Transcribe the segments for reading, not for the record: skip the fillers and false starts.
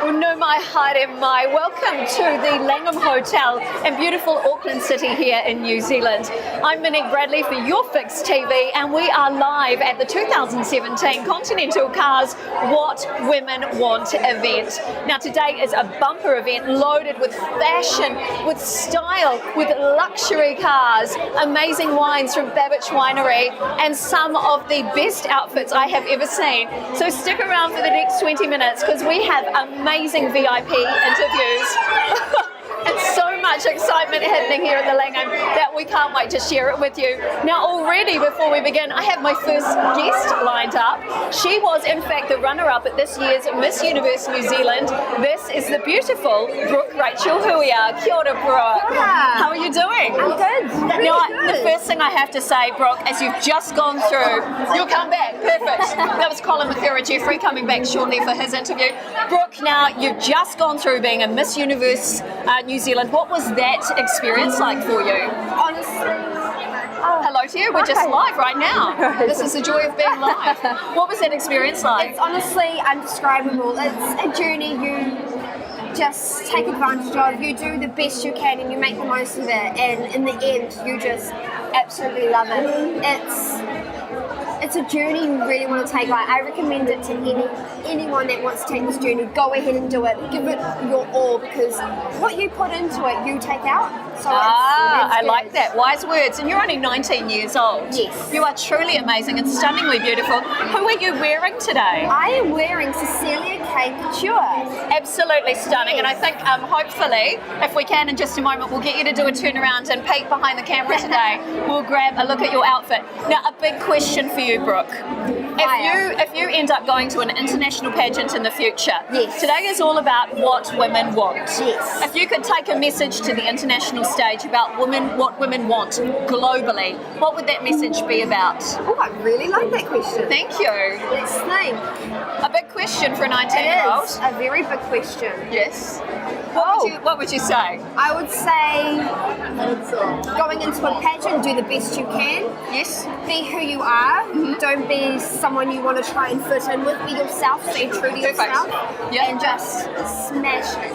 No mai haere mai. Welcome to the Langham Hotel in beautiful Auckland City here in New Zealand. I'm Monique Bradley for Your Fix TV, and we are live at the 2017 Continental Cars What Women Want event. Now today is a bumper event loaded with fashion, with style, with luxury cars, amazing wines from Babbage Winery, and some of the best outfits I have ever seen. So stick around for the next 20 minutes because we have amazing VIP interviews. And so much excitement happening here at the Langham that we can't wait to share it with you. Now already before we begin, I have my first guest lined up. She was in fact the runner-up at this year's Miss Universe New Zealand. This is the beautiful Brooke Rachel Huia. Kia ora, Brooke. Kia ora. How are you doing? I'm good. Now, the first thing I have to say, Brooke, as you've just gone through, you'll come back, perfect. That was Colin Jeffrey coming back shortly for his interview. Brooke, now you've just gone through being a Miss Universe New Zealand. What was that experience like for you? Honestly, hello to you. We're just live right now. This is the joy of being live. What was that experience like? it's honestly undescribable. It's a journey you just take advantage of. You do the best you can and you make the most of it, and in the end you just absolutely love it. It's a journey you really want to take. Like, I recommend it to anyone that wants to take this journey. Go ahead and do it. Give it your all, because what you put into it, you take out. So I like that. Wise words. And you're only 19 years old. Yes. You are truly amazing and stunningly beautiful. Who are you wearing today? I am wearing Cecilia K. Couture. Absolutely stunning. And I think hopefully, if we can in just a moment, we'll get you to do a turnaround and peek behind the camera today. We'll grab a look at your outfit. Now, a big question for you, Brooke. If you end up going to an international pageant in the future, yes, today is all about what women want. Yes. If you could take a message to the international stage about what women want globally, what would that message be about? Oh, I really like that question. Thank you. Let's think. A big question for a 19-year-old. It is a very big question. Yes. What would you say? I would say going into a pageant, do the best you can. Yes. Be who you are. Don't be someone you want to try and fit in with. Be yourself. Stay true to yourself. Yeah. And just smash it.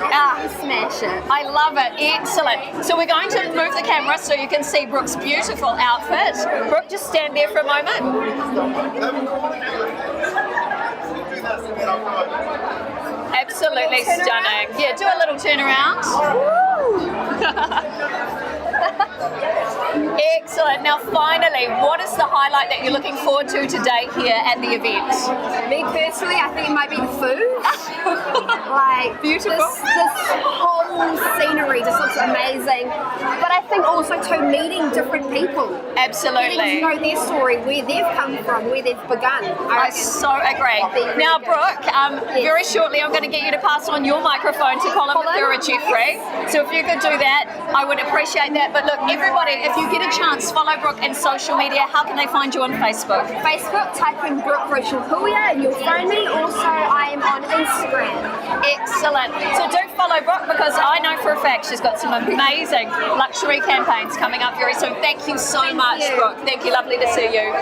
Smash it. I love it. Excellent. So we're going to move the camera so you can see Brooke's beautiful outfit. Brooke, just stand there for a moment. Absolutely stunning. Yeah, do a little turnaround. Excellent. Now finally, what is the highlight that you're looking forward to today here at the event? Me personally, I think it might be the food. Like, beautiful. This whole scenery just looks amazing. But I think also to meeting different people. Absolutely. Getting to know their story, where they've come from, where they've begun. I so agree. Now, Brooke, very shortly I'm going to get you to pass on your microphone to Colin Jeffrey. So if you could do that, I would appreciate that. But look, everybody, if you get a chance, follow Brooke in social media. How can they find you on Facebook? Facebook, type in Brooke Rachel Huia and you'll find me. Also, I am on Instagram. Excellent. So do follow Brooke, because I know for a fact she's got some amazing luxury campaigns coming up very soon. Thank you so much, Brooke. Thank you. Lovely to see you.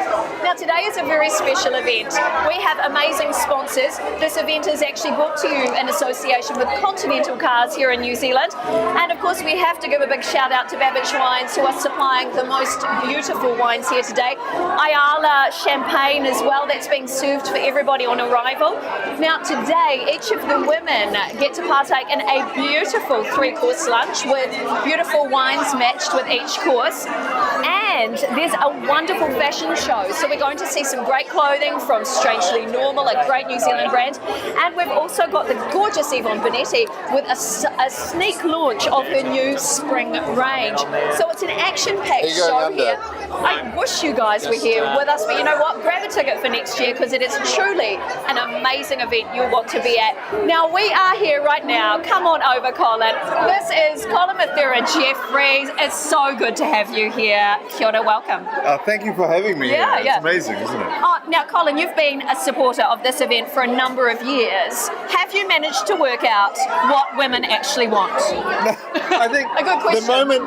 Now, today is a very special event. We have amazing sponsors. This event is actually brought to you in association with Continental Cars here in New Zealand. And of course, we have to give a big shout out to Babbage Wines, who are supplying the most beautiful wines here today. Ayala champagne as well, that's being served for everybody on arrival. Now today, each of the women get to partake in a beautiful 3-course lunch with beautiful wines matched with each course. And there's a wonderful fashion show. So we're going to see some great clothing from Strangely Normal, a great New Zealand brand. And we've also got the gorgeous Yvonne Bonetti with a sneak launch of her new spring range. So it's an action-packed show here. I wish you guys were here with us, but you know what? Grab a ticket for next year, because it is truly an amazing event you'll want to be at. Now, we are here right now. Come on over, Colin. This is Colin Jeffrey. It's so good to have you here. Kia ora. what a welcome. Thank you for having me. Yeah, here. yeah. It's amazing, isn't it? Oh, now, Colin, you've been a supporter of this event for a number of years. Have you managed to work out what women actually want? I think A good question.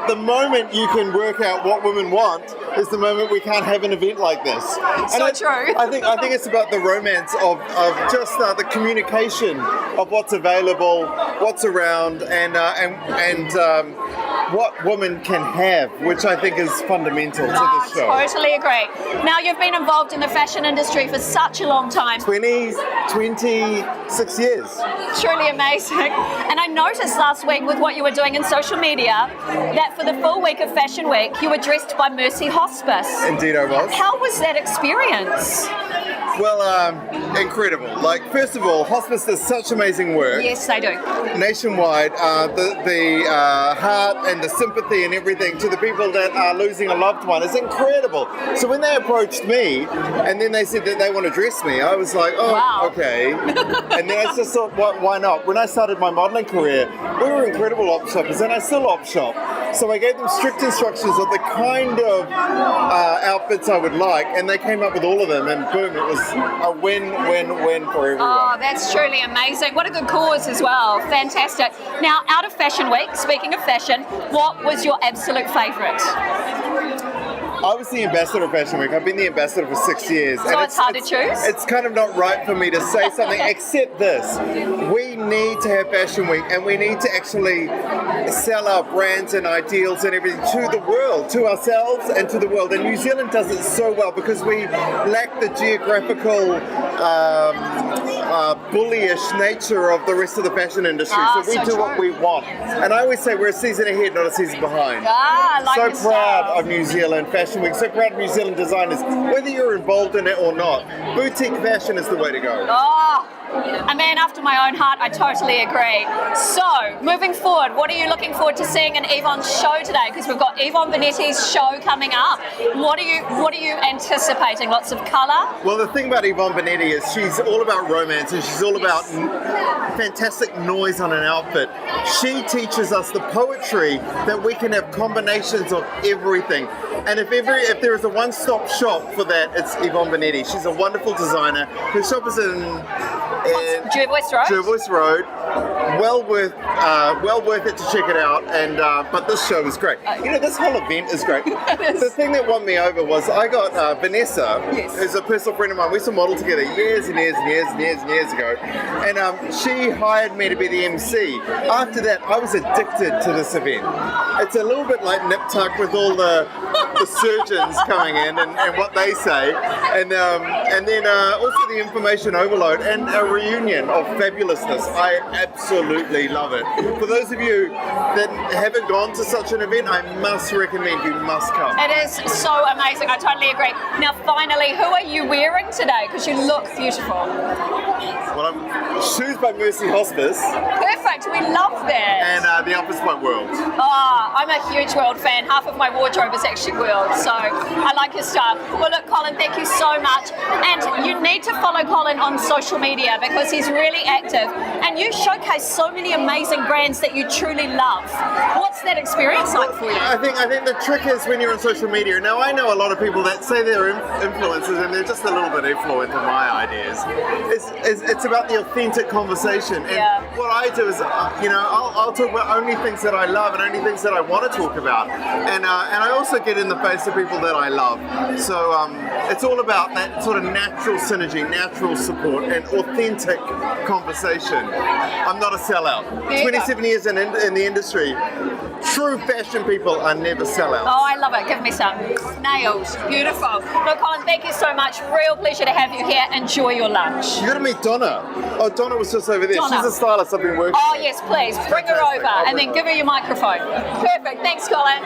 the moment you can work out what women want is the moment we can't have an event like this. True. I think it's about the romance of just the communication of what's available, what's around, and what women can have, which I think is fundamental to this show. Totally agree. Now, you've been involved in the fashion industry for such a long time. 26 years. Truly amazing. And I noticed last week with what you were doing in social media that for the full week of Fashion Week, you were dressed by Mercy Hospice. Indeed I was. How was that experience? Well, incredible. Like, first of all, hospice does such amazing work. Yes, they do. Nationwide, the heart and the sympathy and everything to the people that are losing a loved one is incredible. So when they approached me and then they said that they want to dress me, I was like, oh, Wow. okay. And then I just thought, why not? When I started my modelling career, we were incredible op shoppers, and I still op shop. So I gave them strict instructions of the kind of outfits I would like, and they came up with all of them, and boom, it was a win-win-win for everyone. Oh, that's truly amazing. What a good cause as well. Fantastic. Now, out of Fashion Week, speaking of fashion, what was your absolute favourite? I was the ambassador of Fashion Week. I've been the ambassador for 6 years. So it's hard to choose? It's kind of not right for me to say something except this. We need to have Fashion Week, and we need to actually sell our brands and ideals and everything to the world, to ourselves and to the world. And New Zealand does it so well because we lack the geographical bullyish nature of the rest of the fashion industry. So we do what we want. And I always say we're a season ahead, not a season behind. I like So the proud style. of New Zealand Fashion Week, so proud of New Zealand designers. Whether you're involved in it or not, boutique fashion is the way to go. Oh, a man after my own heart, I totally agree. So, moving forward, what are you looking forward to seeing in Yvonne's show today? Because we've got Yvonne Benetti's show coming up. What are you anticipating? Lots of colour? Well, the thing about Yvonne Benetti is she's all about romance, and she's all about fantastic noise on an outfit. She teaches us the poetry that we can have combinations of everything. And if there is a one-stop shop for that, it's Yvonne Benetti. She's a wonderful designer. Her shop is in Jervois Road? Jervois Road. Well worth it to check it out. And but this show is great. This whole event is great. The thing that won me over was I got Vanessa, who's a personal friend of mine. We used to model together years and years ago, and she hired me to be the MC. After that, I was addicted to this event. It's a little bit like Nip Tuck with all the surgeons coming in and what they say, and then also the information overload and a reunion of fabulousness. I absolutely love it. For those of you that haven't gone to such an event, I must recommend you must come. It is so amazing. I totally agree. Now, finally, who are you wearing today? Because you look beautiful. Well, shoes by Mercy Hospice. Perfect. We love that. And the outfits by World. Oh, I'm a huge World fan. Half of my wardrobe is actually World, so I like your style. Well, look, Colin, thank you so much. And you need to follow Colin on social media because he's really active. And you showcase so many amazing brands that you truly love. What's that experience like for you? I think the trick is when you're on social media. Now, I know a lot of people that say they're influencers and they're just a little bit influenced in my ideas. It's about the authentic conversation. And what I do is, I'll talk about only things that I love and only things that I want to talk about. And I also get in the face of people that I love. So it's all about that sort of natural synergy, natural support, and authentic conversation. I'm not a sellout. 27 years in the industry. True fashion people are never sellouts. Oh, I love it. Give me some. Nailed. Beautiful. Look, Colin, thank you so much. Real pleasure to have you here. Enjoy your lunch. You got to meet Donna. Oh, Donna was just over there. Donna. She's a stylist I've been working with. Oh, yes, please. Bring her over and then give her your microphone. Perfect. Thanks, Colin.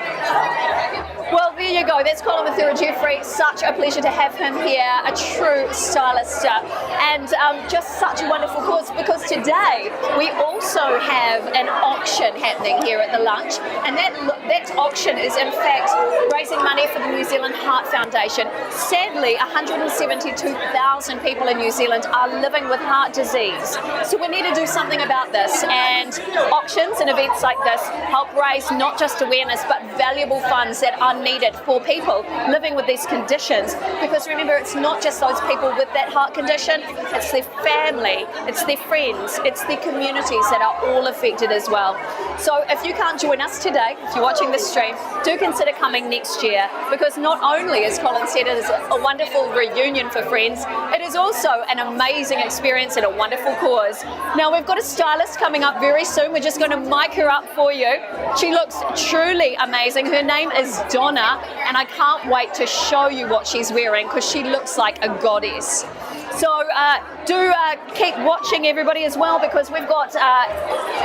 Well, there you go. That's Colin Mathura-Jeffrey. Such a pleasure to have him here. A true stylist. And just such a wonderful cause because today we also have an auction happening here at the lunch. And that auction is in fact raising money for the New Zealand Heart Foundation. Sadly, 172,000 people in New Zealand are living with heart disease. So we need to do something about this. And auctions and events like this help raise not just awareness but valuable funds that are needed for people living with these conditions. Because remember, it's not just those people with that heart condition, it's their family, it's their friends, it's their communities that are all affected as well. So if you can't join us today, if you're watching this stream, do consider coming next year, because not only, as Colin said, it is a wonderful reunion for friends, it is also an amazing experience and a wonderful cause. Now we've got a stylist coming up very soon. We're just going to mic her up for you. She looks truly amazing. Her name is Donna, and I can't wait to show you what she's wearing because she looks like a goddess. So do keep watching, everybody, as well, because we've got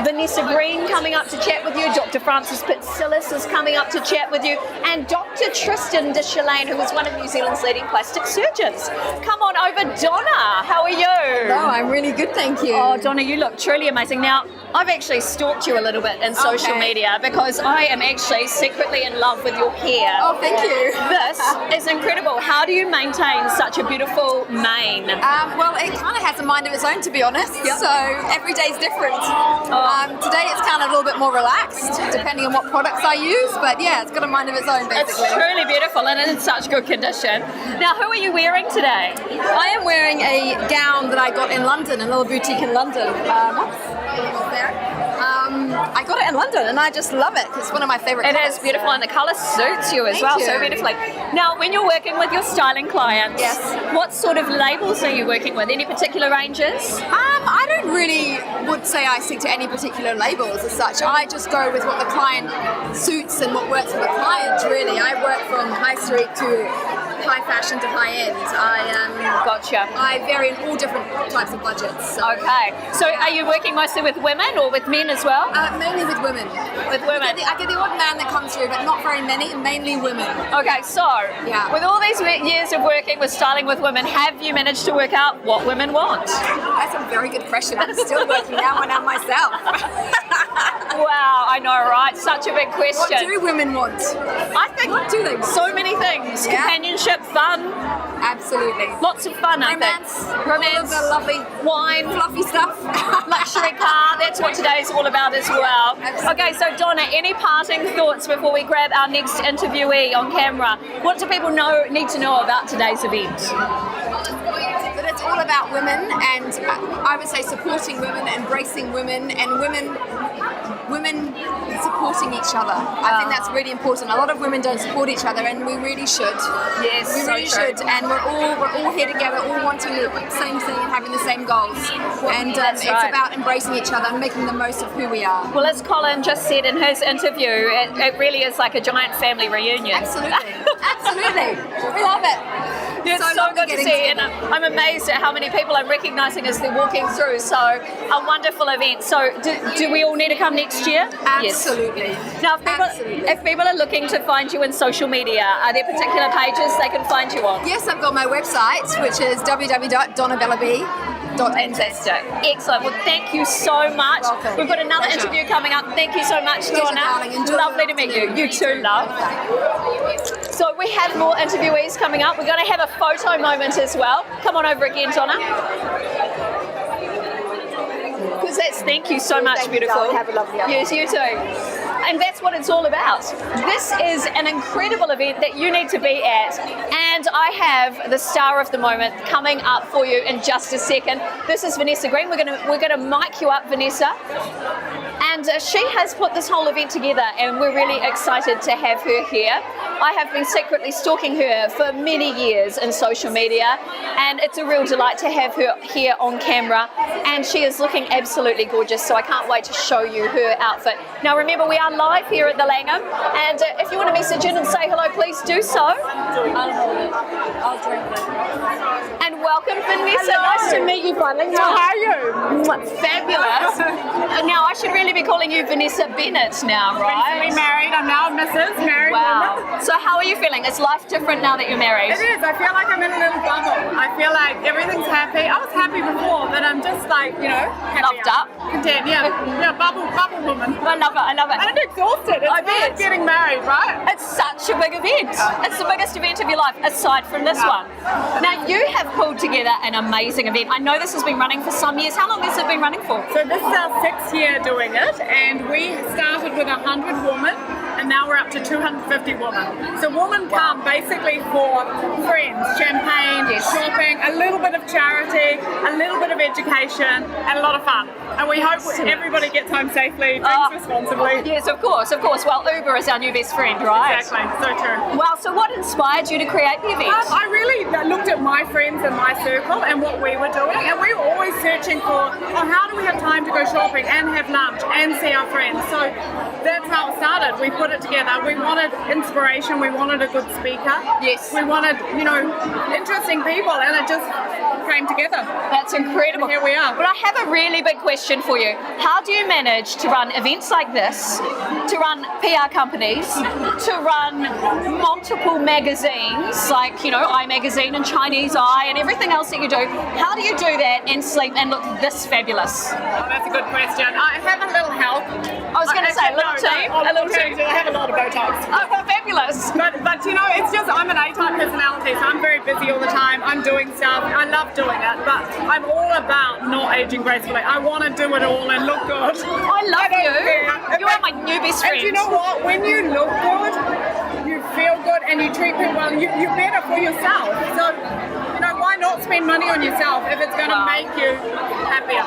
Vanessa Green coming up to chat with you, Dr. Francis Pitsillis is coming up to chat with you, and Dr. Tristan de Chalane, who is one of New Zealand's leading plastic surgeons. Come on over, Donna. How are you? Hello, I'm really good, thank you. Oh, Donna, you look truly amazing. Now, I've actually stalked you a little bit in social media because I am actually secretly in love with your hair. Oh, thank you. This is incredible. How do you maintain such a beautiful mane? Well, it kind of has a mind of its own, to be honest. Yep. So every day's different. Today it's kind of a little bit more relaxed, depending on what products I use. But yeah, it's got a mind of its own, basically. It's truly beautiful and in such good condition. Now, who are you wearing today? I am wearing a gown that I got in London, a little boutique in London. I got it in London and I just love it. It's one of my favourite It colours. is beautiful, and the colour suits you as well Thank so you. beautifully. Now, when you're working with your styling clients, Yes. what sort of labels are you working with? Any particular ranges? I don't really would say I stick to any particular labels as such. I just go with what the client suits and what works for the client, really. I work from high street to high fashion to high end. Gotcha. I vary in all different types of budgets. So. Okay. So are you working mostly with women or with men as well? Mainly with women. With women. I get the odd man that comes through, but not very many, mainly women. Okay, so Yeah. with all these years of working with styling with women, have you managed to work out what women want? That's a very good question. I'm still working that one out myself. Wow, I know, right? Such a big question. What do women want? I think What do they want? so many things. Yeah. Companionship, fun, Absolutely. lots of fun, Romance. I think. All of the lovely wine, fluffy stuff. luxury car, that's what today's all about as well. Absolutely. Okay, so Donna, any parting thoughts before we grab our next interviewee on camera? What do people need to know about today's event? That it's all about women, and I would say supporting women, embracing women, and women supporting each other. I think that's really important. A lot of women don't support each other, and we really should. Yes, We so really true. should, and we're all here together, all wanting the same thing and having the same goals. And That's it's right. about embracing each other and making the most of who we are. Well, as Colin just said in his interview, it really is like a giant family reunion. Absolutely, absolutely, we love it. It's so lovely good to getting see, and together. I'm amazed at how many people I'm recognising as they're walking through. So, a wonderful event. So, do we all need to come next year? Absolutely. Yes. Now, Absolutely. if people are looking to find you in social media, are there particular pages they can find you on? Yes, I've got my website, which is www.donnabellab.nz. Fantastic. Excellent. Well, thank you so much. Welcome. We've got another Pleasure. interview coming up. Thank you so much, Pleasure, Donna. darling. Enjoy Lovely the to meet you. afternoon. You too, love. So we have more interviewees coming up. We're going to have a photo moment as well. Come on over again, Donna. Because thank you so much, Thank you, beautiful. darling. Have a lovely afternoon. Yes, you too. And that's what it's all about. This is an incredible event that you need to be at. And I have the star of the moment coming up for you in just a second. This is Vanessa Green. We're gonna mic you up, Vanessa. And she has put this whole event together, and we're really excited to have her here. I have been secretly stalking her for many years in social media, and it's a real delight to have her here on camera. And she is looking absolutely gorgeous, so I can't wait to show you her outfit. Now remember, we are live here at the Langham, and if you want to message in and say hello, please do so. I'll drink it. And welcome, Vanessa. Hello. Nice to meet you finally. How are you? Fabulous. Now I should really be calling you Vanessa Bennett now, right? Recently married. I'm now Mrs. Married Wow. woman. So how are you feeling? Is life different now that you're married? It is. I feel like I'm in a little bubble. I feel like everything's happy. I was happy before, but I'm just like, happier. Loved up. Content. Yeah, bubble woman. I love it. I love it. And I'm exhausted. It's I bet. hard getting married, right? It's such a big event. It's the biggest event of your life, aside from this one. Now, you have pulled together an amazing event. I know this has been running for some years. How long has it been running for? So this is our 6th year doing it, and we started with 100 women, and and now we're up to 250 women. So women come basically for friends, champagne, shopping, a little bit of charity, a little bit of education, and a lot of fun. And we hope everybody gets home safely, drinks responsibly. Yes, of course. Well, Uber is our new best friend, right? Exactly, so true. Well, so what inspired you to create the event? I really looked at my friends in my circle and what we were doing, and we were always searching for, how do we have time to go shopping and have lunch and see our friends? So that's how it started. We put it together. We wanted inspiration. We wanted a good speaker. Yes. We wanted, interesting people, and it just came together. That's incredible. And here we are. But I have a really big question for you. How do you manage to run events like this, to run PR companies, to run multiple magazines like, iMagazine and Chinese Eye and everything else that you do? How do you do that and sleep and look this fabulous? Oh, that's a good question. I have a little help. I was going to say, a little team. A little team. I have a lot of Botox. Oh, well, fabulous. But it's just, I'm an A-type personality, so I'm very busy all the time. I'm doing stuff. I love doing it, but I'm all about not aging gracefully. I want to do it all and look good. I love you. Care. You are my new best friend. And you know what? When you look good, you feel good, and you treat people well, you're better for yourself. So, why not spend money on yourself if it's going to make you happier?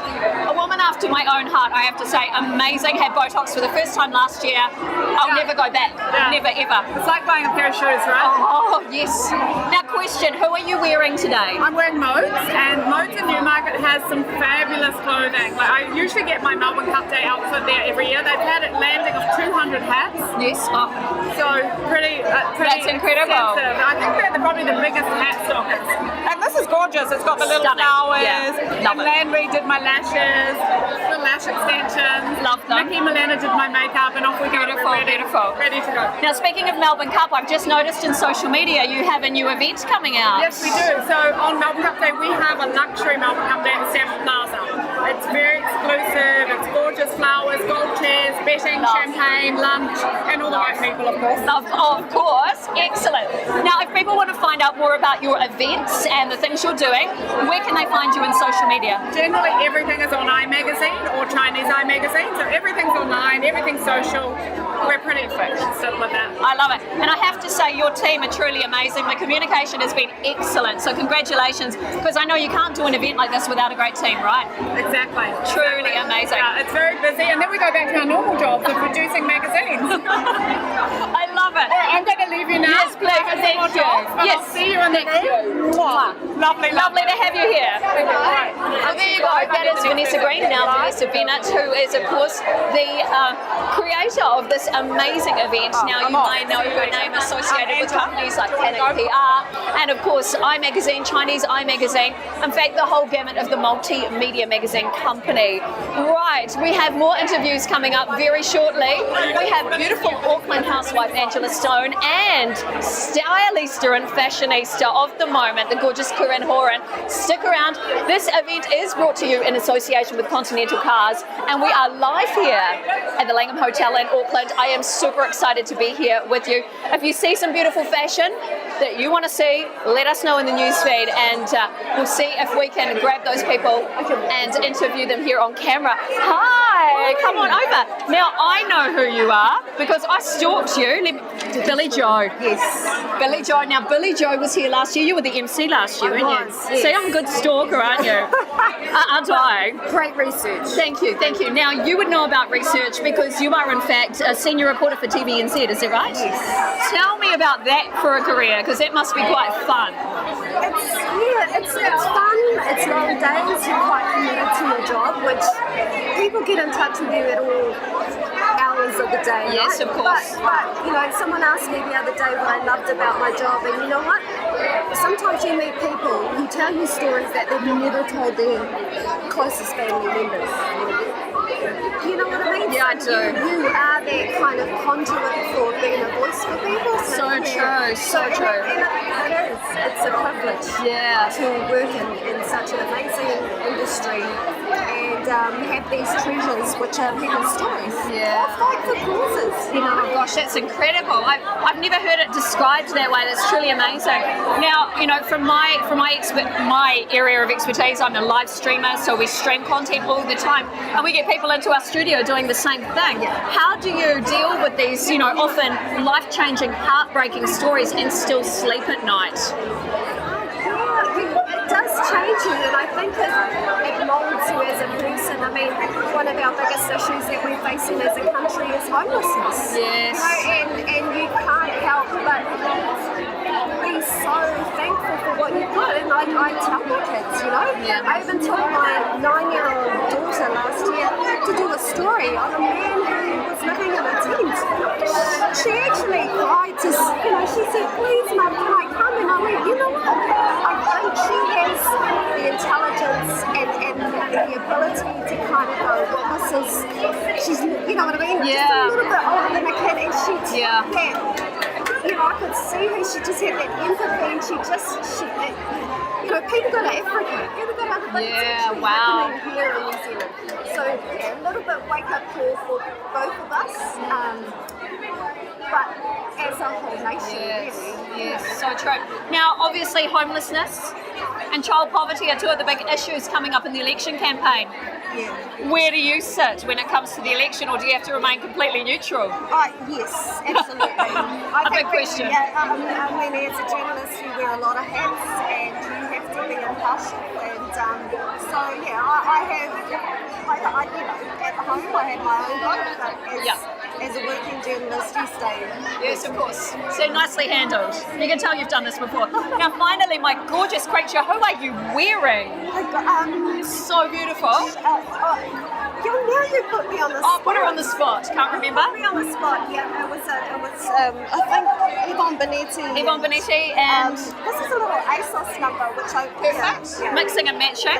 A woman after my own heart, I have to say. Amazing. Had Botox for the first time last year. I'll never go back. Yeah. Never, ever. It's like buying a pair of shoes, right? Oh, yes. Now, question, who are you wearing today? I'm wearing Modes, and Modes in Newmarket has some fabulous clothing. Like, I usually get my Melbourne Cup Day outfit there every year. They've had a landing of 200 hats. Yes. Oh. So pretty That's incredible. extensive. I think they're probably the biggest hat stockers. And this is gorgeous. It's got the little Stunning. flowers. Yeah. Love and it. Landry did my lashes, the lash extensions. Love them. Nikki Milena did my makeup, and off we go. Beautiful, We're ready, beautiful. ready to go. Now, speaking of Melbourne Cup, I've just noticed in social media you have a new event coming out. Yes, we do. So on Melbourne Cup Day, we have a luxury Melbourne Cup Day at Stamford Plaza. It's very exclusive. It's gorgeous flowers, gold chairs, betting, champagne, lunch, and all the right people, of course. Of course. Excellent. Now, if people want to find out more about your events and the things you're doing, where can they find you in social media? Generally, everything is on iMagazine or Chinese iMagazine, so everything's online, everything's social. We're pretty fixed still with that. I love it. And I have to say, your team are truly amazing. The communication has been excellent. So congratulations, because I know you can't do an event like this without a great team, right? Exactly. Truly amazing. Yeah, it's very busy, and then we go back to our normal jobs of producing magazines. I love it. All right, I'm going to leave you now. Yes, please. Thank you. Yes. I'll see you in the room. Lovely, Lovely to have you here. Right. So there you go. That is Vanessa Green, now Vanessa Bennett, who is, of course, the creator of this amazing event. Now, you may know her name associated with companies like Canon PR and, of course, iMagazine, Chinese iMagazine. In fact, the whole gamut of the multimedia magazine company. Right, we have more interviews coming up very shortly. We have beautiful Auckland housewife Angela Stone and stylista and fashionista of the moment, the gorgeous Corinne Horan. Stick around. This event is brought to you in association with Continental Cars, and we are live here at the Langham Hotel in Auckland. I am super excited to be here with you. If you see some beautiful fashion that you want to see, let us know in the newsfeed, and we'll see if we can grab those people and interview them here on camera. Hi, come on over. Now, I know who you are because I stalked you. Billy Joe. Yes. Billy Joe. Now, Billy Joe was here last year. You were the MC last year, weren't you? Yes. See, I'm a good stalker, aren't you? Aren't I? Great research. Thank you, thank you. Now, you would know about research because you are, in fact, a senior reporter for TVNZ, is that right? Yes. Tell me about that for a career, because that must be quite fun. It's fun. It's long days. You're quite committed to your job, which people get in touch with you at all hours of the day. Yes, right? of course. But someone asked me the other day what I loved about my job, and you know what? Sometimes you meet people who tell you stories that they've never told their closest family members. You know what I mean? Yeah, I do. You are that kind of conduit for being a voice for people. So true, so true. And it is. It's a privilege. Yeah. To work in such an amazing industry and have these treasures which are people's stories. Yeah. Or fight for causes. Oh gosh, that's incredible. I've never heard it described that way. That's truly amazing. Now, from my area of expertise, I'm a live streamer, so we stream content all the time, and we get people people into our studio doing the same thing. How do you deal with these, often life-changing, heartbreaking stories and still sleep at night? It does change you, and I think it molds you as a person. I mean, one of our biggest issues that we're facing as a country is homelessness. Yes. And you can't help but be so thankful for what you've got. And I tell my kids, I even told my 9-year-old daughter last year to do a story on a man who was living in a tent. She actually cried to, she said, please, Mum, can I come? And I went, you know what? I think she has the intelligence and the ability to kind of go, well, she's, you know what I mean? Yeah. Just a little bit older than a kid, and she took Yeah. that. I could see her, she just had that empathy, and people go to Africa, people go to other places. Yeah, It's wow. happening here in New Zealand. So, a little bit wake up call for both of us, but as a whole nation, really. Yes, so true. Now, obviously, homelessness and child poverty are two of the big issues coming up in the election campaign. Yeah. Where do you sit when it comes to the election, or do you have to remain completely neutral? Yes, absolutely. A big question. I mean, as a journalist, you wear a lot of hats, and you have to be impartial. And so, I have, at home, I have my own vote, but as a working journalist, you stay. Yes, of course. So nicely handled. You can tell you've done this before. Now, finally, my gorgeous creature, who are you wearing? So beautiful. Now you put me on the spot. Put her on the spot. Can't remember. Put me on the spot. Yeah, it was I think Yvonne Benetti. Yvonne Benetti, and this is a little ASOS number, which I perfect. Yeah. Mixing and matching.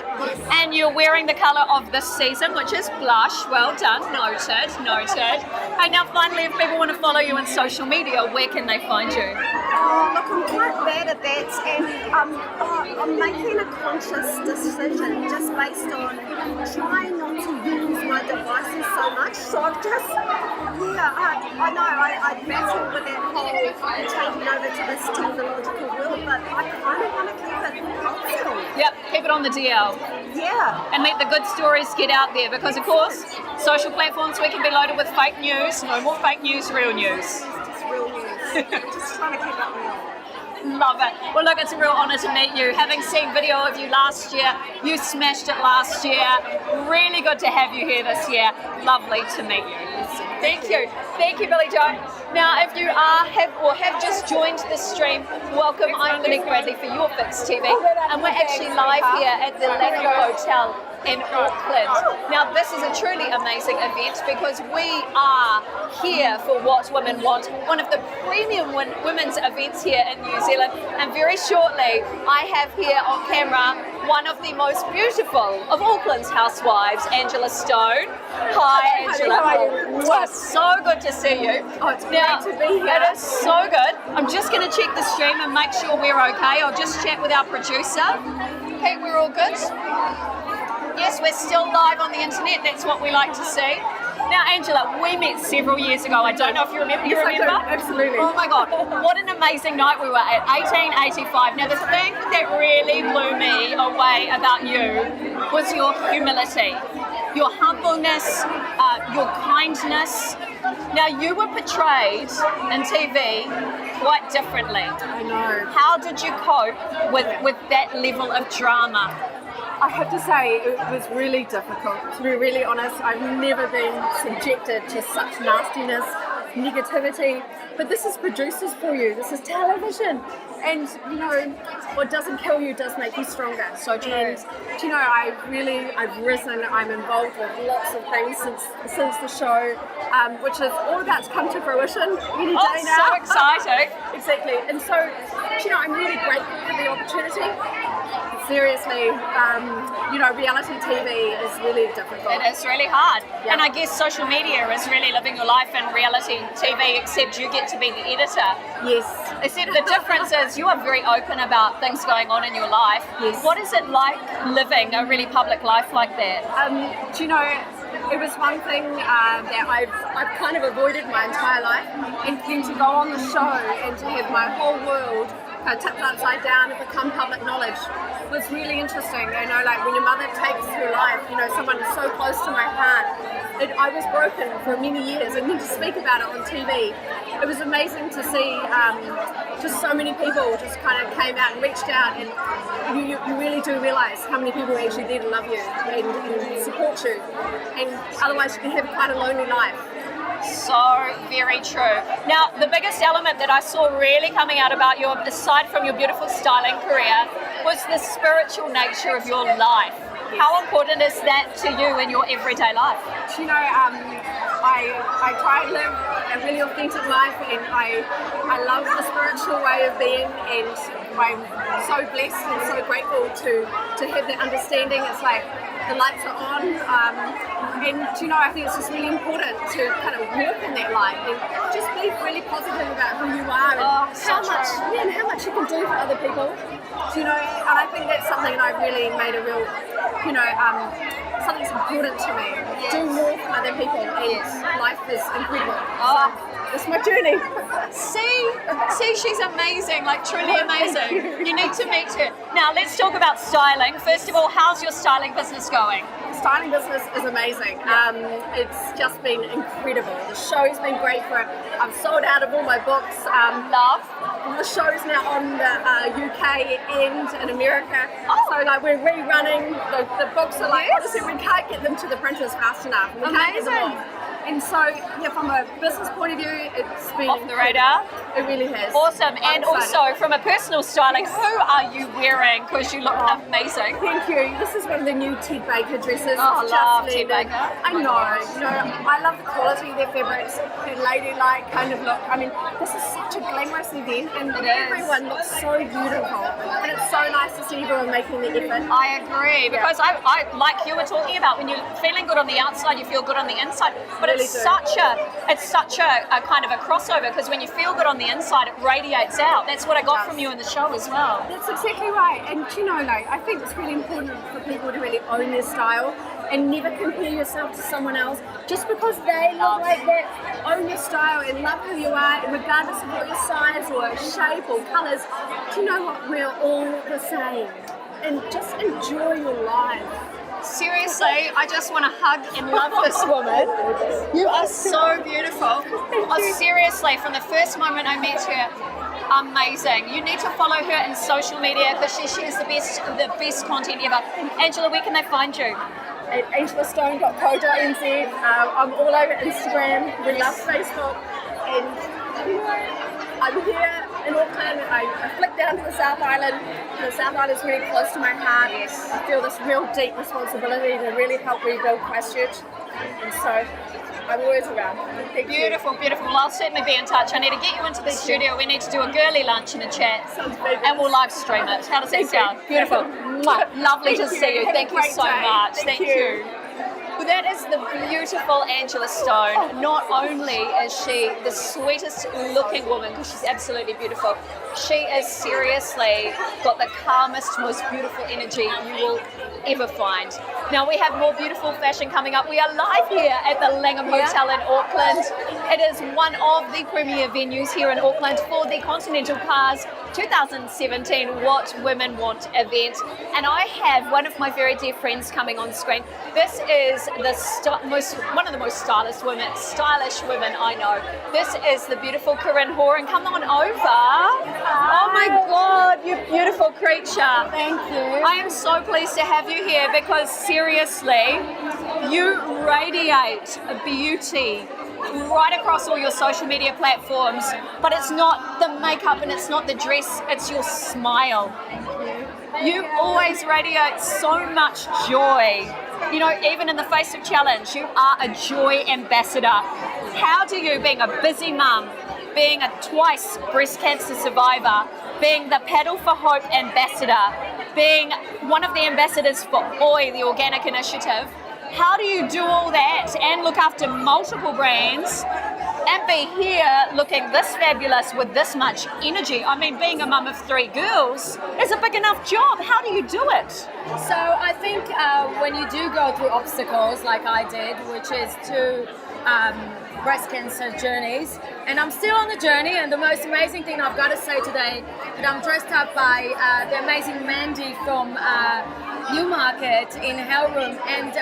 And you're wearing the colour of this season, which is blush. Well done. Noted. And now, finally, if people want to follow you on social media, where can they find you? Look, I'm quite bad at that, and I'm making a conscious decision just based on trying not to use my devices so much. So I've just, I know I battle with that whole changing over to this technological world, but I kind of want to keep it cultural. Yep, keep it on the DL. Yeah. And let the good stories get out there, because, of course, social platforms, we can be loaded with fake news. No more fake news, real news. Just real news. Just trying to keep it real. Love it. Well, look, it's a real honour to meet you. Having seen video of you last year, you smashed it last year. Really good to have you here this year. Lovely to meet you. Thank you. Thank you, Billy Jo. Now, if you have just joined the stream, welcome. I'm Monique Bradley for Your Fix TV, and we're actually live here at the Langham Hotel in Auckland. Now, this is a truly amazing event because we are here for What Women Want, one of the premium women's events here in New Zealand. And very shortly, I have here on camera one of the most beautiful of Auckland's housewives, Angela Stone. Hi, Angela. How are you? Well, so good to see you. Oh, it's great to be here. It is so good. I'm just going to check the stream and make sure we're okay. I'll just chat with our producer. Pete, we're all good? Yes, we're still live on the internet. That's what we like to see. Now, Angela, we met several years ago. I don't know if you remember. Yes, I do. Absolutely. Oh my God, what an amazing night we were at, 1885. Now, the thing that really blew me away about you was your humility, your humbleness, your kindness. Now, you were portrayed in TV quite differently. I know. How did you cope with that level of drama? I have to say it was really difficult. To be really honest, I've never been subjected to such nastiness, negativity. But this is producers for you. This is television. And, what doesn't kill you does make you stronger. So true. And, I've risen. I'm involved with lots of things since the show, which is all about to come to fruition any day now. So exciting. Exactly. And so, I'm really grateful for the opportunity. Seriously, reality TV is really difficult. It is really hard. Yeah. And I guess social media is really living your life in reality TV, except you get to be the editor. Yes. Except the difference is you are very open about things going on in your life. Yes. What is it like living a really public life like that? It was one thing that I've kind of avoided my entire life, and then to go on the show and to have my whole world tipped upside down and become public knowledge was really interesting. You know, like when your mother takes her life, you know, someone so close to my heart. I was broken for many years, and then to speak about it on TV, it was amazing to see just so many people just kind of came out and reached out, and you really do realise how many people are actually there to love you and support you, and otherwise you can have quite a lonely life. So very true. Now, the biggest element that I saw really coming out about you, aside from your beautiful styling career, was the spiritual nature of your life. How important is that to you in your everyday life? You know, I try to live a really authentic life, and I love the spiritual way of being, and I'm so blessed and so grateful to have that understanding. It's like the lights are on, and you know, I think it's just really important to kind of walk in that light and just be really positive about who you are and how much you can do for other people. You know, and I think that's something that I've really made a real, you know, something's important to me. Do more for other people, and life is incredible. So, it's my journey. See, she's amazing, like truly amazing. You need to meet her. Now, let's talk about styling. First of all, how's your styling business going? Styling business is amazing. It's just been incredible. The show's been great for it. I've sold out of all my books. Love. The show's now on the UK and in America. So like we're rerunning. The books are like, honestly, we can't get them to the printers fast enough. We can't get them off. And so, yeah, from a business point of view, it's been off the radar. It really has. Awesome. And also, from a personal styling, who are you wearing? Because you look amazing. Thank you. This is one of the new Ted Baker dresses. Oh, I love Ted Baker. I know. You know, I love the quality of their fabrics, their ladylike kind of look. I mean, this is such a glamorous event, and everyone looks so beautiful. And it's so nice to see everyone making the effort. I agree, because I like you were talking about, when you're feeling good on the outside, you feel good on the inside. But it's such a kind of a crossover, because when you feel good on the inside, it radiates out. That's what I got from you in the show as well. That's exactly right. And you know, like, I think it's really important for people to really own their style and never compare yourself to someone else just because they look like that. Own your style and love who you are, and regardless of what your size or shape or colours. Do you know what? We're all the same. And just enjoy your life. Seriously, I just want to hug and love this woman. You are so beautiful. Oh, seriously, from the first moment I met her, amazing. You need to follow her in social media, because she shares the best content ever. Angela, where can they find you? At angelastone.co.nz. I'm all over Instagram. We love Facebook. And you know, I'm here in Auckland. I flick down to the South Island. The South Island is really close to my heart. Yes. I feel this real deep responsibility to really help rebuild Christchurch. And so I'm always around. Beautiful, beautiful. Well, I'll certainly be in touch. I need to get you into the studio. We need to do a girly lunch and a chat. Sounds fabulous. And we'll live stream it. How does that sound? Beautiful. Lovely to see you. Thank you so much. Thank you. Well, that is the beautiful Angela Stone. Not only is she the sweetest looking woman, because she's absolutely beautiful, she is seriously got the calmest, most beautiful energy you will ever find. Now, we have more beautiful fashion coming up. We are live here at the Langham Hotel in Auckland. It is one of the premier venues here in Auckland for the Continental Cars 2017 What Women Want event. And I have one of my very dear friends coming on screen. This is one of the most stylish women I know. This is the beautiful Corinne Horan. Come on over. Hi. Oh my God, you beautiful creature. Thank you. I am so pleased to have you here, because seriously, you radiate beauty right across all your social media platforms. But it's not the makeup and it's not the dress, it's your smile. You always radiate so much joy. You know, even in the face of challenge, you are a joy ambassador. How do you, being a busy mum, being a twice breast cancer survivor, being the Paddle for Hope ambassador, being one of the ambassadors for OI, the organic initiative, how do you do all that and look after multiple brands and be here looking this fabulous with this much energy? I mean, being a mum of 3 girls is a big enough job. How do you do it? So I think when you do go through obstacles like I did, which is to breast cancer journeys, and I'm still on the journey. And the most amazing thing I've got to say today that I'm dressed up by the amazing Mandy from Newmarket in Hell Room, and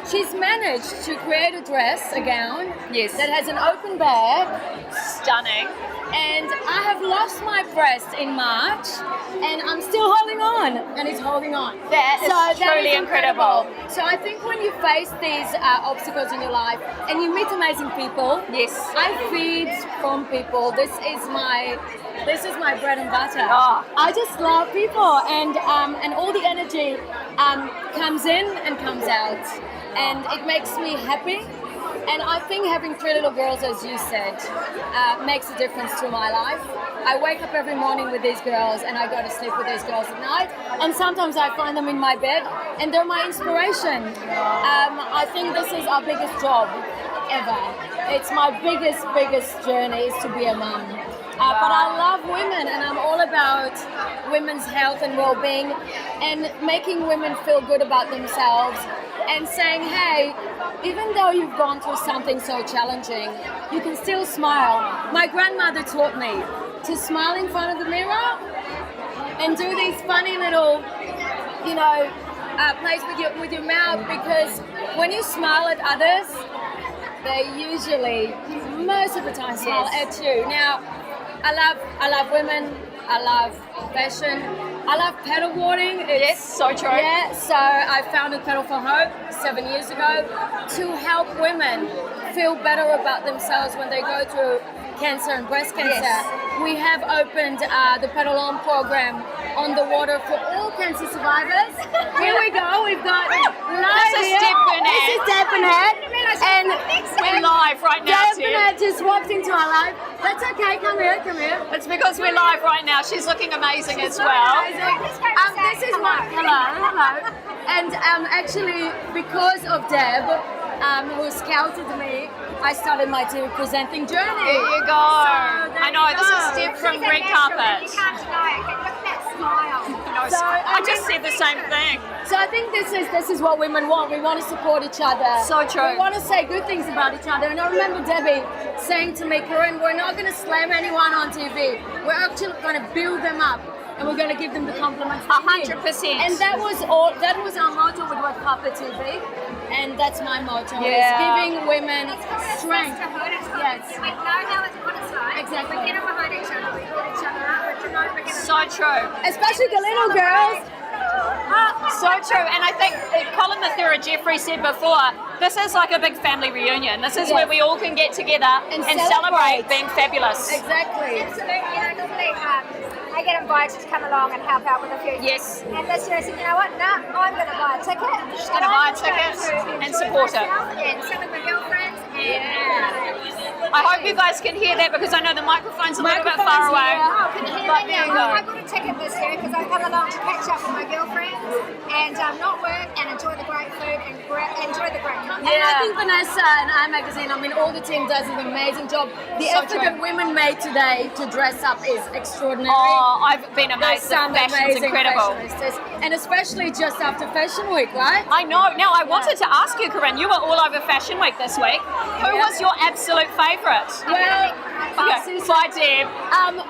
she's managed to create a dress, a gown, that has an open bag, Stunning. and I have lost my breast in March, and I'm still holding on, and it's holding on. That is truly incredible. So I think when you face these obstacles in your life and you meet amazing people, I feed from people. This is my bread and butter. Oh. I just love people, and all the energy comes in and comes out, and it makes me happy. And I think having 3 little girls, as you said, makes a difference to my life. I wake up every morning with these girls, and I go to sleep with these girls at night. And sometimes I find them in my bed, and they're my inspiration. I think this is our biggest job ever. It's my biggest journey is to be a mum. But I love women, and I'm all about women's health and well-being, and making women feel good about themselves, and saying, hey, even though you've gone through something so challenging, you can still smile. My grandmother taught me to smile in front of the mirror and do these funny little, plays with your mouth, because when you smile at others, they usually, most of the time, smile at you. Now, I love women, I love fashion, I love paddleboarding. So true. Yeah, so I founded Paddle for Hope 7 years ago to help women feel better about themselves when they go through cancer and breast cancer. We have opened the Paddle On program on the water for all cancer survivors. Here we go, we've got live This is here. Deb Burnett. This is Deb Burnett. And We're live right now, Deb Tim. Burnett just walked into our live. That's okay, come here. It's because we're live right now. She's looking amazing as well. This is my hello. And actually, because of Deb, who scouted me, I started my TV presenting journey. There you go. I know, this is Deb from Red Carpet. You can't deny it. Look at that smile. So I just said the same thing. So I think this is what women want. We want to support each other. So true. We want to say good things about each other. And I remember Debbie saying to me, Corinne, we're not going to slam anyone on TV. We're actually going to build them up, and we're going to give them the compliments. 100%. And that was our motto with Red Carpet TV. And that's my motto. Yeah. Is giving women strength. Yes. We know what it's like. Exactly. We get them behind each other. We build each other up. We promote. We get So true. Especially the little girls. So true. And I think Colin Mathura Jeffrey said before, this is like a big family reunion. This is where we all can get together and celebrate being fabulous. Exactly. Absolutely. Normally I get invited to come along and help out with a few Yes. things. And this year I said, you know what? No, I'm going to buy a ticket. She's going to buy a ticket and support it. And some of my girlfriends. I hope you guys can hear that, because I know the microphone's a little bit far away. Oh, can you hear But me there now? you go. I bought a ticket this year because I've come along to catch up with my girlfriends and not work and enjoy the great food and enjoy the great company. And I think Vanessa and iMagazine, all the team does an amazing job. The So effort true. that women made today to dress up is extraordinary. Oh, I've been There's amazed. The some fashion's amazing incredible. fashionistas, and especially just after Fashion Week, right? I know. Now, I wanted to ask you, Corinne, you were all over Fashion Week this week. Who was your absolute favourite? Well, Okay, bye, Deb.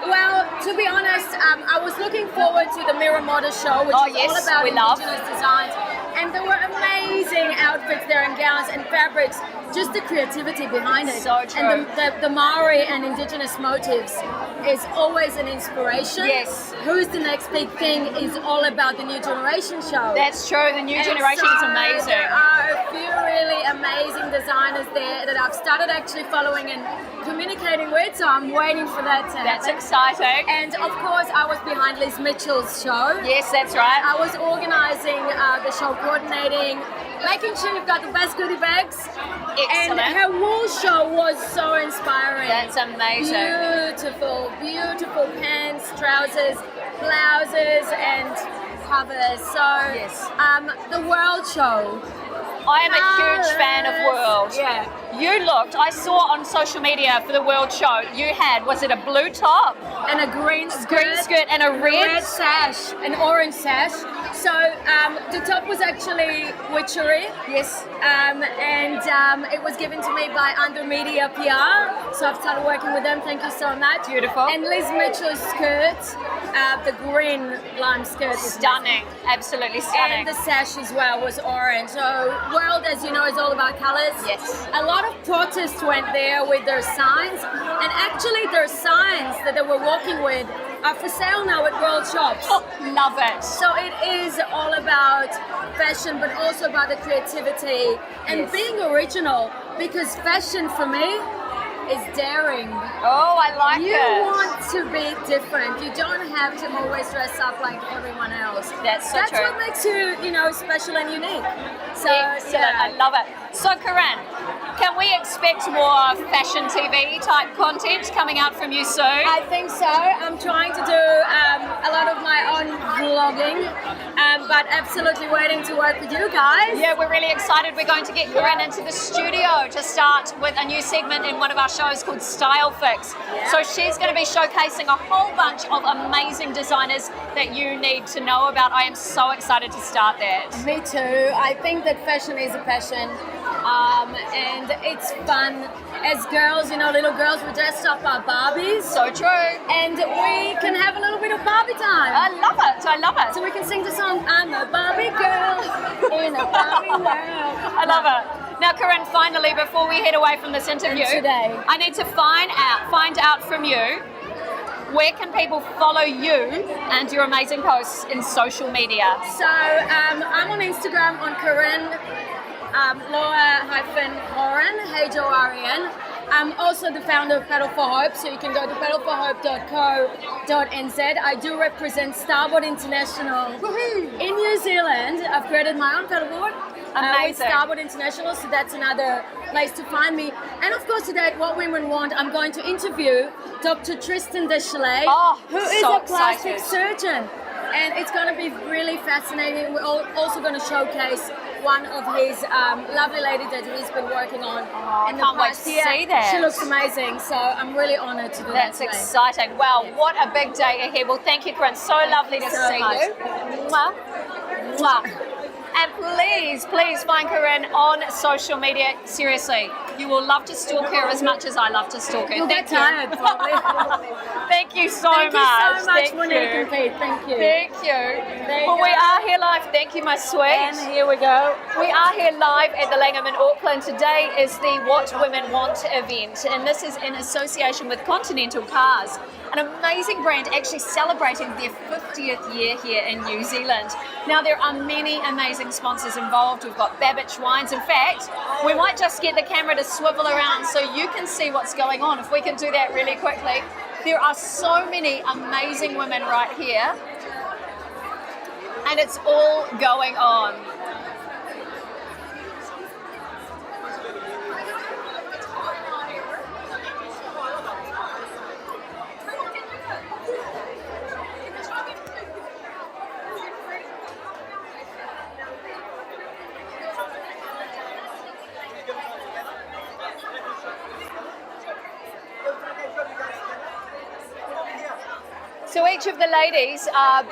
well, to be honest, I was looking forward to the Mirror Model Show, which Oh, is yes, all about we love. Indigenous designs. And there were amazing outfits there and gowns and fabrics, just the creativity behind it. So true. And the Maori and Indigenous motifs is always an inspiration. Yes. Who's the next big thing is all about the New Generation show. That's true. The new And generation is so amazing. There are a few really amazing designers there that I've started actually following and communicating with, so I'm waiting for that to That's happen. exciting. And of course, I was behind Liz Mitchell's show. Yes, that's right. I was organising the show, coordinating, making sure you've got the best goodie bags. Excellent. And her wool show was so inspiring. That's amazing. Beautiful pants, trousers, blouses, and covers. So Yes. the World Show I am a huge fan of World. Yeah. You looked, I saw on social media for the World show, you had, was it a blue top? And a green skirt. Green skirt and a red sash, an orange sash. So the top was actually witchery. Yes. And it was given to me by Under Media PR. So I've started working with them. Thank you so much. Beautiful. And Liz Mitchell's skirt, the green lime skirt. Was Stunning. Absolutely stunning. and the sash as well was orange. So World, as you know, is all about colours. Yes. A lot of protests went there with their signs, and actually their signs that they were walking with are for sale now at World shops. Oh, love it. So it is all about fashion, but also about the creativity and Yes. being original, because fashion for me is daring. Oh, I like You it. want to be different. You don't have to always dress up like everyone else. That's so That's true. what makes you, special and unique. So Excellent. I love it. So, Corinne, can we expect more fashion TV type content coming out from you soon? I think so. I'm trying to do a lot of my own vlogging, but absolutely waiting to work with you guys. Yeah, we're really excited. We're going to get Corinne into the studio to start with a new segment in one of our shows called Style Fix. So she's going to be showcasing a whole bunch of amazing designers that you need to know about. I am so excited to start that. Me too. I think that fashion is a passion, and it's fun. As girls, little girls, we dress up our Barbies, So true. and we can have a little bit of Barbie time. I love it. I love it. So we can sing the song, I'm a Barbie girl in a Barbie world. I love it. Now, Corinne, finally, before we head away from this interview, And today. I need to find out from you, where can people follow you and your amazing posts in social media? So I'm on Instagram on Corinne, Laura-Horan, H-O-R-E-N. I'm also the founder of Pedal for Hope, so you can go to pedalforhope.co.nz. I do represent Starboard International in New Zealand. I've created my own pedalboard with Amazing. Starboard International, so that's another place to find me. And of course today at What Women Want, I'm going to interview Dr. Tristan Deschalais, who is so a plastic excited. surgeon. And it's going to be really fascinating. We're also going to showcase one of his lovely lady that he's been working on in the can't wait past to year. see that. She looks amazing, so I'm really honoured to do That's that today. exciting. Wow, what a big day ahead. Well, thank you, Corinne. So lovely to So see much. you. Mwah. Mwah. And please find Corinne on social media. Seriously, you will love to stalk her as much as I love to stalk her. You'll Thank get tired, you. probably. Thank you so Thank much. you so much, Thank Monique you. and Pete. Thank you. Thank you. you Well, go. we are here live. Thank you, my sweet. And here we go. We are here live at the Langham in Auckland. Today is the What Women Want event, and this is in association with Continental Cars, an amazing brand actually celebrating their 50th year here in New Zealand. Now, there are many amazing sponsors involved. We've got Babbage Wines. In fact, we might just get the camera to swivel around so you can see what's going on. If we can do that really quickly. There are so many amazing women right here, and it's all going on. So each of the ladies are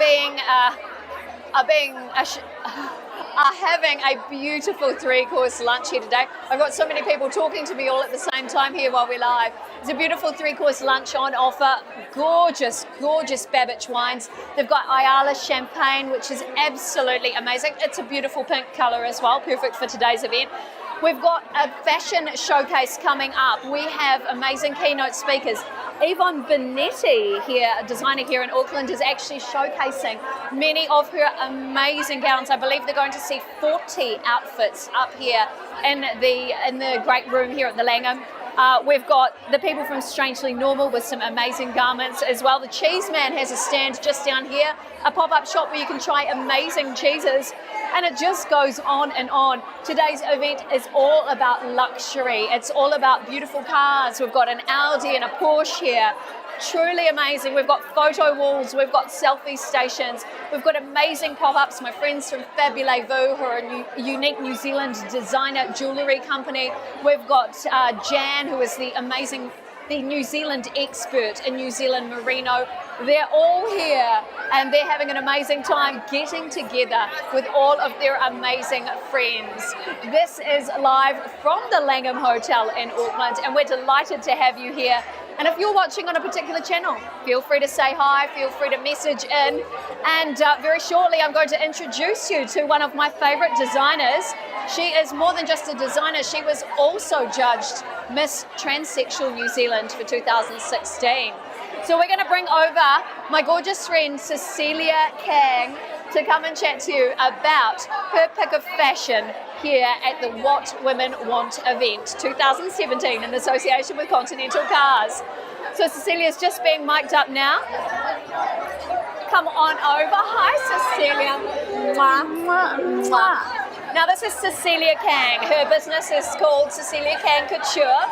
having a beautiful three-course lunch here today. I've got so many people talking to me all at the same time here while we're live. It's a beautiful three-course lunch on offer. Gorgeous, gorgeous Babbage wines. They've got Ayala champagne, which is absolutely amazing. It's a beautiful pink colour as well, perfect for today's event. We've got a fashion showcase coming up. We have amazing keynote speakers. Yvonne Benetti here, a designer here in Auckland, is actually showcasing many of her amazing gowns. I believe they're going to see 40 outfits up here in the great room here at the Langham. We've got the people from Strangely Normal with some amazing garments as well. The Cheese Man has a stand just down here, a pop-up shop where you can try amazing cheeses, and it just goes on and on. Today's event is all about luxury. It's all about beautiful cars. We've got an Audi and a Porsche here. Truly amazing. We've got photo walls, we've got selfie stations, we've got amazing pop-ups. My friends from Fabulez-Vous, who are a unique New Zealand designer jewellery company. We've got Jan, who is the New Zealand expert in New Zealand merino. They're all here and they're having an amazing time getting together with all of their amazing friends. This is live from the Langham Hotel in Auckland, and we're delighted to have you here. And if you're watching on a particular channel, feel free to say hi, feel free to message in. And very shortly, I'm going to introduce you to one of my favourite designers. She is more than just a designer. She was also judged Miss Transsexual New Zealand for 2016. So we're going to bring over my gorgeous friend Cecilia Kang to come and chat to you about her pick of fashion here at the What Women Want event 2017 in association with Continental Cars. So Cecilia's just being mic'd up now. Come on over. Hi Cecilia. Mwah, mwah, mwah. Now this is Cecilia Kang. Her business is called Cecilia Kang Couture,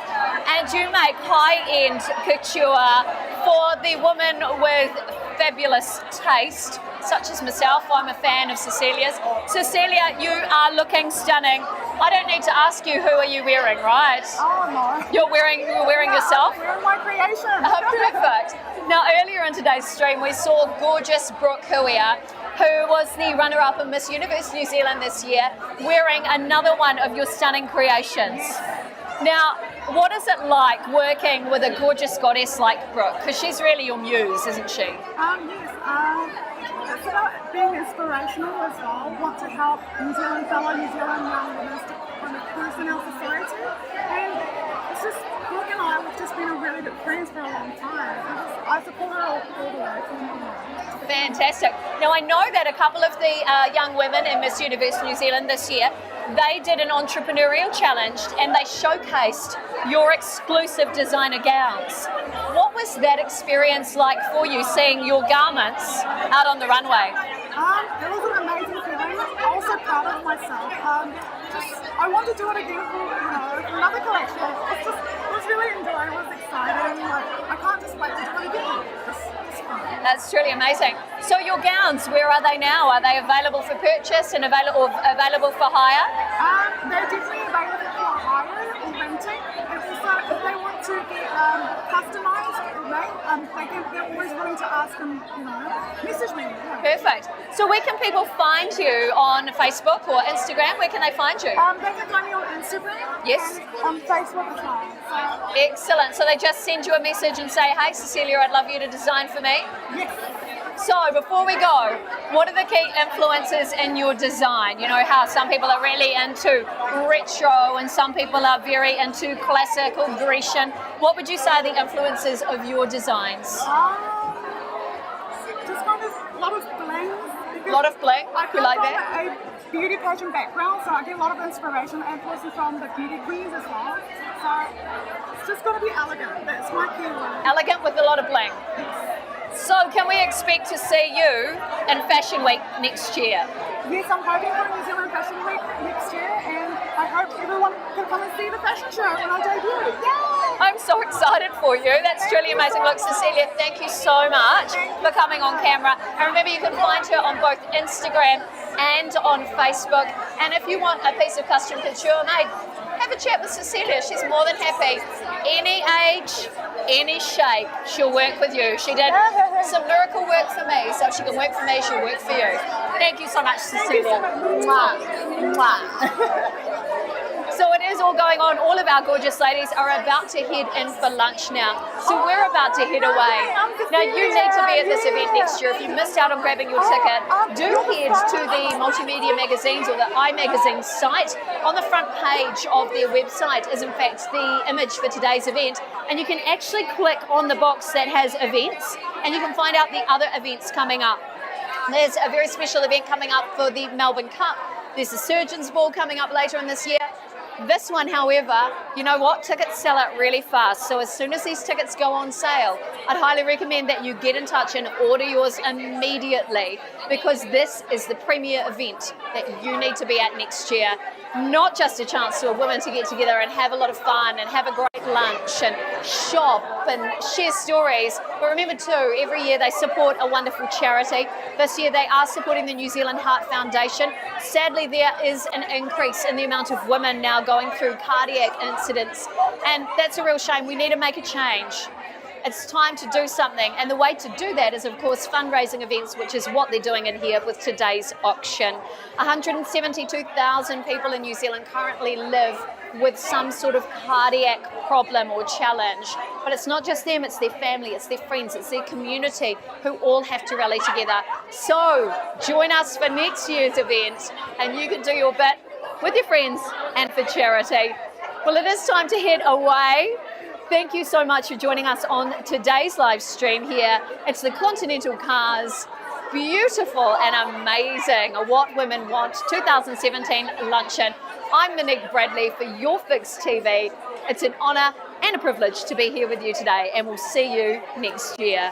and you make high-end couture for the woman with fabulous taste, such as myself. I'm a fan of Cecilia's. Cecilia, you are looking stunning. I don't need to ask you, who are you wearing, right? Oh no. You're wearing yourself? I'm wearing my creation. Perfect. Now earlier in today's stream we saw gorgeous Brooke Huia, who was the runner-up of Miss Universe New Zealand this year, wearing another one of your stunning creations. Now, what is it like working with a gorgeous goddess like Brooke? Because she's really your muse, isn't she? Yes. It's about being inspirational as well. Want to help fellow New Zealand young women to kind of boost in our society. And it's just, Brooke and I have just been really good friends for a long time. I support her all the way from the beginning. Fantastic. Now I know that a couple of the young women in Miss Universe New Zealand this year, they did an entrepreneurial challenge and they showcased your exclusive designer gowns. What was that experience like for you, seeing your garments out on the runway? It was an amazing feeling. Also proud of myself. I want to do it again for another collection. It was really enjoyable. It was exciting. I can't just wait to do it again. It's fun. That's truly amazing. So your gowns, where are they now? Are they available for purchase and available for hire? They're definitely available for hire or renting. And also, if they want to get customized or made, they're always willing to ask and message me. Yeah. Perfect. So where can people find you on Facebook or Instagram? Where can they find you? They can find me on Instagram. Yes. And on Facebook as well. So, excellent. So they just send you a message and say, hey Cecilia, I'd love you to design for me. yes. So before we go, what are the key influences in your design? You know how some people are really into retro and some people are very into classic or Grecian. What would you say are the influences of your designs? Just kind of a lot of bling. A lot of bling? You like that? I come from a beauty pageant background, so I get a lot of inspiration and also from the beauty queens as well. So it's just got to be elegant. That's my key word. Elegant with a lot of bling. So can we expect to see you in Fashion Week next year? Yes, I'm hoping for New Zealand Fashion Week next year, and I hope everyone can come and see the fashion show when I debut. Yay! I'm so excited for you. That's truly amazing. Look, Cecilia, thank you so much for coming on camera. And remember, you can find her on both Instagram and on Facebook. And if you want a piece of custom couture made, have a chat with Cecilia. She's more than happy. Any age, any shape, she'll work with you. She did some miracle work for me, so if she can work for me, she'll work for you. Thank you so much, Cecilia. Mwah. Mwah. So it is all going on. All of our gorgeous ladies are about to head in for lunch now. So we're about to head away. Now you need to be at this event next year. If you missed out on grabbing your ticket, do head to the Multimedia Magazines or the iMagazine site. On the front page of their website is in fact the image for today's event. And you can actually click on the box that has events and you can find out the other events coming up. There's a very special event coming up for the Melbourne Cup. There's the Surgeons Ball coming up later in this year. This one, however, You know what? Tickets sell out really fast. So as soon as these tickets go on sale, I'd highly recommend that you get in touch and order yours immediately, because this is the premier event that you need to be at next year. Not just a chance for women to get together and have a lot of fun and have a great lunch and shop and share stories, but remember too, every year they support a wonderful charity. This year they are supporting the New Zealand Heart Foundation. Sadly, there is an increase in the amount of women now going through cardiac incidents, and that's a real shame. We need to make a change. It's time to do something, and the way to do that is, of course, fundraising events, which is what they're doing in here with today's auction. 172,000 people in New Zealand currently live with some sort of cardiac problem or challenge, but it's not just them, it's their family, it's their friends, it's their community who all have to rally together. So join us for next year's event, and you can do your bit with your friends and for charity. Well, it is time to head away. Thank you so much for joining us on today's live stream here. It's the Continental Cars beautiful and amazing What Women Want 2017 luncheon. I'm Monique Bradley for Your Fix TV. It's an honour and a privilege to be here with you today, and we'll see you next year.